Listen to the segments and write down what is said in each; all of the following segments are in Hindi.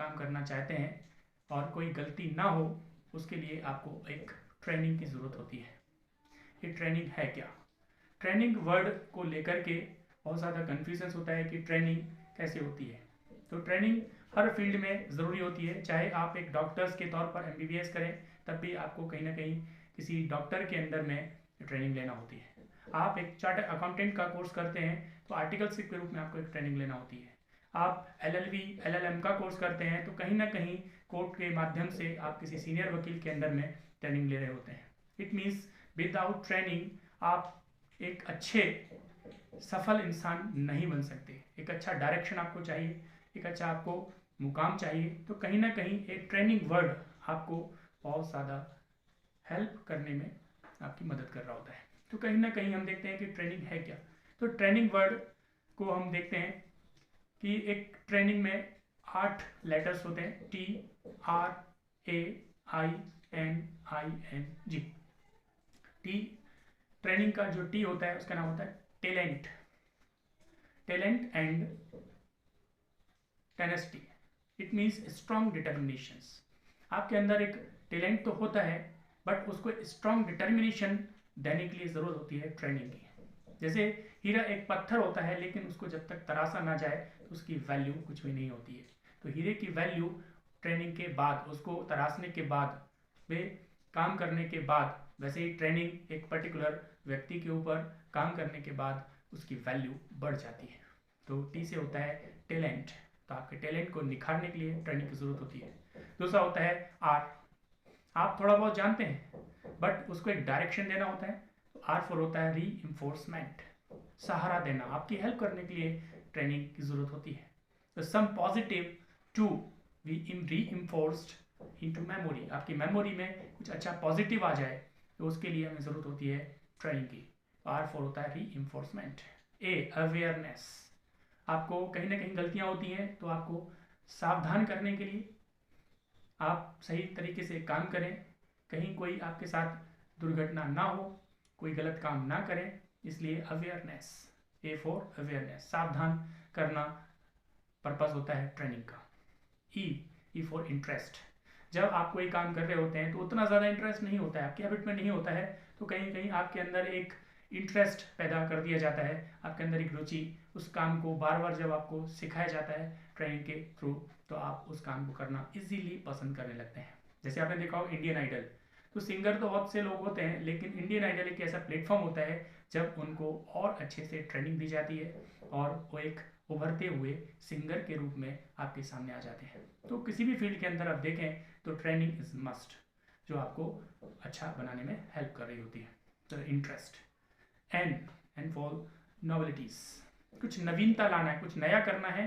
काम करना चाहते हैं और कोई गलती ना हो, उसके लिए आपको एक ट्रेनिंग की ज़रूरत होती है। ये ट्रेनिंग है क्या? ट्रेनिंग वर्ड को लेकर के बहुत ज़्यादा कन्फ्यूजन होता है कि ट्रेनिंग कैसे होती है। तो ट्रेनिंग हर फील्ड में ज़रूरी होती है। चाहे आप एक डॉक्टर्स के तौर पर MBBS करें, तब भी आपको कहीं ना कहीं किसी डॉक्टर के अंदर में ट्रेनिंग लेना होती है। आप एक चार्टर्ड अकाउंटेंट का कोर्स करते हैं तो आर्टिकलशिप के रूप में आपको एक ट्रेनिंग लेना होती है। आप LLB LLM का कोर्स करते हैं तो कहीं ना कहीं कोर्ट के माध्यम से आप किसी सीनियर वकील के अंदर में ट्रेनिंग ले रहे होते हैं। इट मीन्स विदाउट ट्रेनिंग आप एक अच्छे सफल इंसान नहीं बन सकते। एक अच्छा डायरेक्शन आपको चाहिए, एक अच्छा आपको मुकाम चाहिए, तो कहीं ना कहीं एक ट्रेनिंग वर्ड आपको बहुत ज़्यादा हेल्प करने में आपकी मदद कर रहा होता है। तो कहीं ना कहीं हम देखते हैं कि ट्रेनिंग है क्या। तो ट्रेनिंग वर्ड को हम देखते हैं कि एक ट्रेनिंग में 8 लेटर्स होते हैं, TRAINING। टी ट्रेनिंग का जो टी होता है उसका नाम होता है talent. Talent and tenacity, it means strong determinations. आपके अंदर एक टैलेंट तो होता है, बट उसको स्ट्रॉन्ग डिटर्मिनेशन देने के लिए ज़रूरत होती है ट्रेनिंग की। जैसे हीरा एक पत्थर होता है, लेकिन उसको जब तक तराशा ना जाए तो उसकी वैल्यू कुछ भी नहीं होती है। तो हीरे की वैल्यू ट्रेनिंग के बाद, उसको तराशने के बाद, वे काम करने के बाद, वैसे ही ट्रेनिंग एक पर्टिकुलर व्यक्ति के ऊपर काम करने के बाद उसकी वैल्यू बढ़ जाती है। तो टी से होता है टैलेंट। तो आपके टैलेंट को निखारने के लिए ट्रेनिंग की जरूरत होती है। दूसरा होता है आर। आप थोड़ा बहुत जानते हैं, बट उसको एक डायरेक्शन देना होता है। तो आर फॉर होता है रीइंफोर्समेंट, सहारा देना। आपकी हेल्प करने के लिए ट्रेनिंग की जरूरत होती है। तो some positive to be reinforced into memory, आपकी मेमोरी में कुछ अच्छा पॉजिटिव आ जाए, तो उसके लिए हमें ज़रूरत होती है ट्रेनिंग की। आर फॉर होता है रीइंफोर्समेंट। ए अवेयरनेस, आपको कहीं ना कहीं गलतियां होती हैं तो आपको सावधान करने के लिए आप सही तरीके से काम करें, कहीं कोई आपके साथ दुर्घटना ना हो, कोई गलत काम ना करें, इसलिए अवेयरनेस। ए फॉर अवेयरनेस, सावधान करना पर्पस होता है ट्रेनिंग का। ई फॉर इंटरेस्ट, जब आप कोई काम कर रहे होते हैं तो उतना ज़्यादा इंटरेस्ट नहीं होता है, आपके हैबिट में नहीं होता है, तो कहीं कहीं आपके अंदर एक इंटरेस्ट पैदा कर दिया जाता है, आपके अंदर एक रुचि। उस काम को बार बार जब आपको सिखाया जाता है ट्रेनिंग के थ्रू, तो आप उस काम को करना इजीली पसंद करने लगते हैं। जैसे आपने देखा हो इंडियन आइडल, तो सिंगर तो बहुत से लोग होते हैं, लेकिन इंडियन आइडल एक ऐसा प्लेटफॉर्म होता है जब उनको और अच्छे से ट्रेनिंग दी जाती है और वो एक उभरते हुए सिंगर के रूप में आपके सामने आ जाते हैं। तो किसी भी फील्ड के अंदर आप देखें तो ट्रेनिंग इज मस्ट, जो आपको अच्छा बनाने में हेल्प कर रही होती है। तो इंटरेस्ट। एन फॉर नॉवेलिटीज, कुछ नवीनता लाना है, कुछ नया करना है,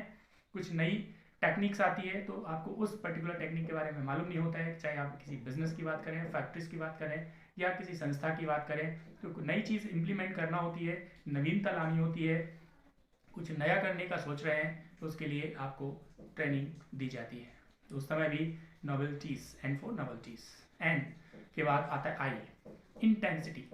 कुछ नई टेक्निक्स आती है, तो आपको उस पर्टिकुलर टेक्निक के बारे में मालूम नहीं होता है। चाहे आप किसी बिजनेस की बात करें, फैक्ट्रीज की बात करें, या किसी संस्था की बात करें, तो नई चीज़ इम्प्लीमेंट करना होती है, नवीनता लानी होती है, कुछ नया करने का सोच रहे हैं, तो उसके लिए आपको ट्रेनिंग दी जाती है। तो उस समय भी नॉवेल्टीज, एन फॉर नॉवेल्टीज। एन के बाद आता है आई, इंटेंसिटी,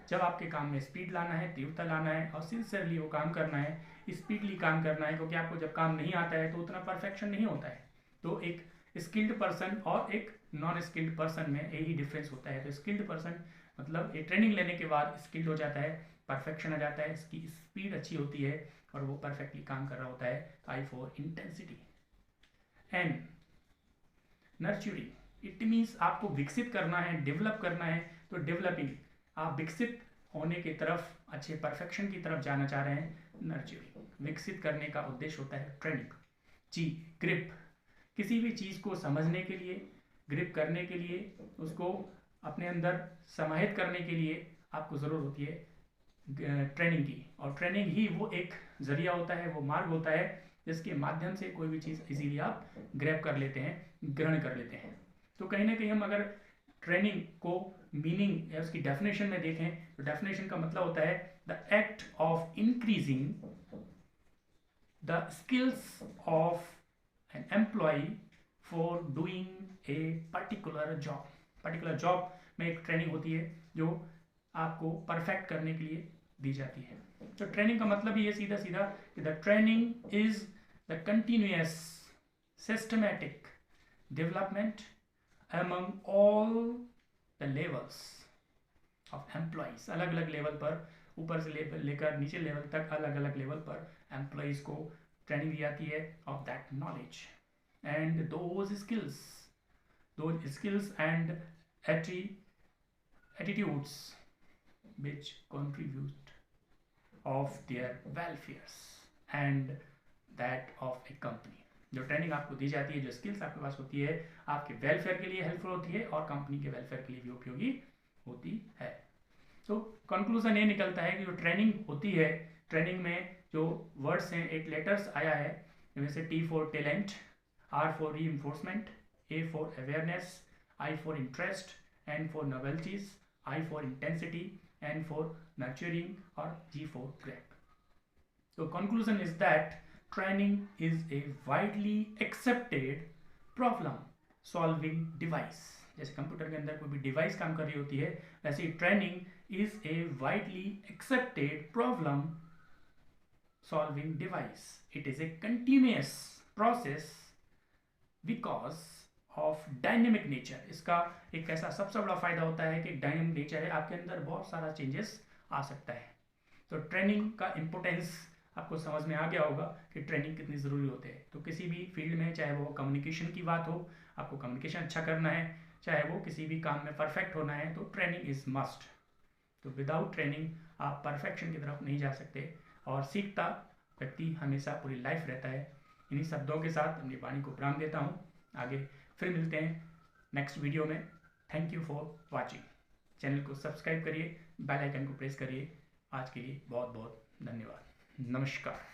जब आपके काम में स्पीड लाना है, तीव्रता लाना है और सिंसियरली वो काम करना है, स्पीडली काम करना है, क्योंकि आपको जब काम नहीं आता है तो उतना परफेक्शन नहीं होता है। तो एक स्किल्ड पर्सन और एक नॉन स्किल्ड पर्सन में यही डिफरेंस होता है। तो स्किल्ड पर्सन मतलब एक ट्रेनिंग लेने के बाद स्किल्ड हो जाता है, परफेक्शन आ जाता है, इसकी स्पीड अच्छी होती है और वो परफेक्टली काम कर रहा होता है। I for intensity. N nurturing, it means आपको विकसित करना है, डेवलप करना है, तो डेवलपिंग, आप विकसित होने की तरफ, अच्छे परफेक्शन की तरफ जाना चाह रहे हैं, नर्चरिंग, विकसित करने का उद्देश्य होता है ट्रेनिंग। जी ग्रिप, किसी भी चीज़ को समझने के लिए, ग्रिप करने के लिए, उसको अपने अंदर समाहित करने के लिए आपको ज़रूरत होती है ट्रेनिंग की। और ट्रेनिंग ही वो एक जरिया होता है, वो मार्ग होता है जिसके माध्यम से कोई भी चीज़ इजीली आप ग्रैब कर लेते हैं, ग्रहण कर लेते हैं। तो कहीं ना कहीं हम अगर ट्रेनिंग को मीनिंग या उसकी डेफिनेशन में देखें, तो डेफिनेशन का मतलब होता है the act of increasing the skills of an employ for doing a particular job. Particular job में एक ट्रेनिंग होती है जो आपको परफेक्ट करने के लिए दी जाती है। तो ट्रेनिंग का मतलब ये सीधा सीधा कि the training is the continuous systematic development among all the levels of employees. अलग अलग लेवल पर, ऊपर से लेकर नीचे लेवल तक अलग अलग लेवल पर एम्प्लॉयज़ को ट्रेनिंग दी जाती है of that knowledge and those skills and attitudes which contribute of their welfare and that of a company. जो ट्रेनिंग आपको दी जाती है, जो स्किल्स आपके पास होती है, आपके वेलफेयर के लिए हेल्पफुल होती है और कंपनी के वेलफेयर के लिए भी उपयोगी होती है। तो कंक्लूजन ये निकलता है कि जो ट्रेनिंग होती है, ट्रेनिंग में जो वर्ड्स हैं, 8 लेटर्स आया है, जैसे T for talent, R for reinforcement, A for awareness, I for interest, N for novelties, I for intensity, N for nurturing और G फॉर ग्रैप। तो conclusion is that training is a widely accepted problem solving device. जैसे कंप्यूटर के अंदर कोई भी डिवाइस काम कर रही होती है, वैसे training is a widely accepted problem solving device. It is a continuous process because of dynamic nature. इसका एक ऐसा सबसे बड़ा फायदा होता है कि डायनेमिक नेचर है, आपके अंदर बहुत सारा चेंजेस आ सकता है. तो ट्रेनिंग का इम्पोर्टेंस आपको समझ में आ गया होगा कि ट्रेनिंग कितनी ज़रूरी होती है. तो किसी भी फील्ड में, चाहे वो कम्युनिकेशन की बात हो, आपको कम्युनिकेशन अच्छा करना है, चाहे वो किसी भी काम में परफेक्ट होना है, तो ट्रेनिंग इज़ मस्ट. तो विदाउट ट्रेनिंग आप परफेक्शन की तरफ नहीं जा सकते और सीखता व्यक्ति हमेशा पूरी लाइफ रहता है. इन्हीं शब्दों के साथ अपनी वाणी को विराम देता हूँ. आगे फिर मिलते हैं नेक्स्ट वीडियो में. Thank you for watching. Channel को सब्सक्राइब करिए, बेल आइकन को प्रेस करिए. आज के लिए बहुत बहुत धन्यवाद. नमस्कार.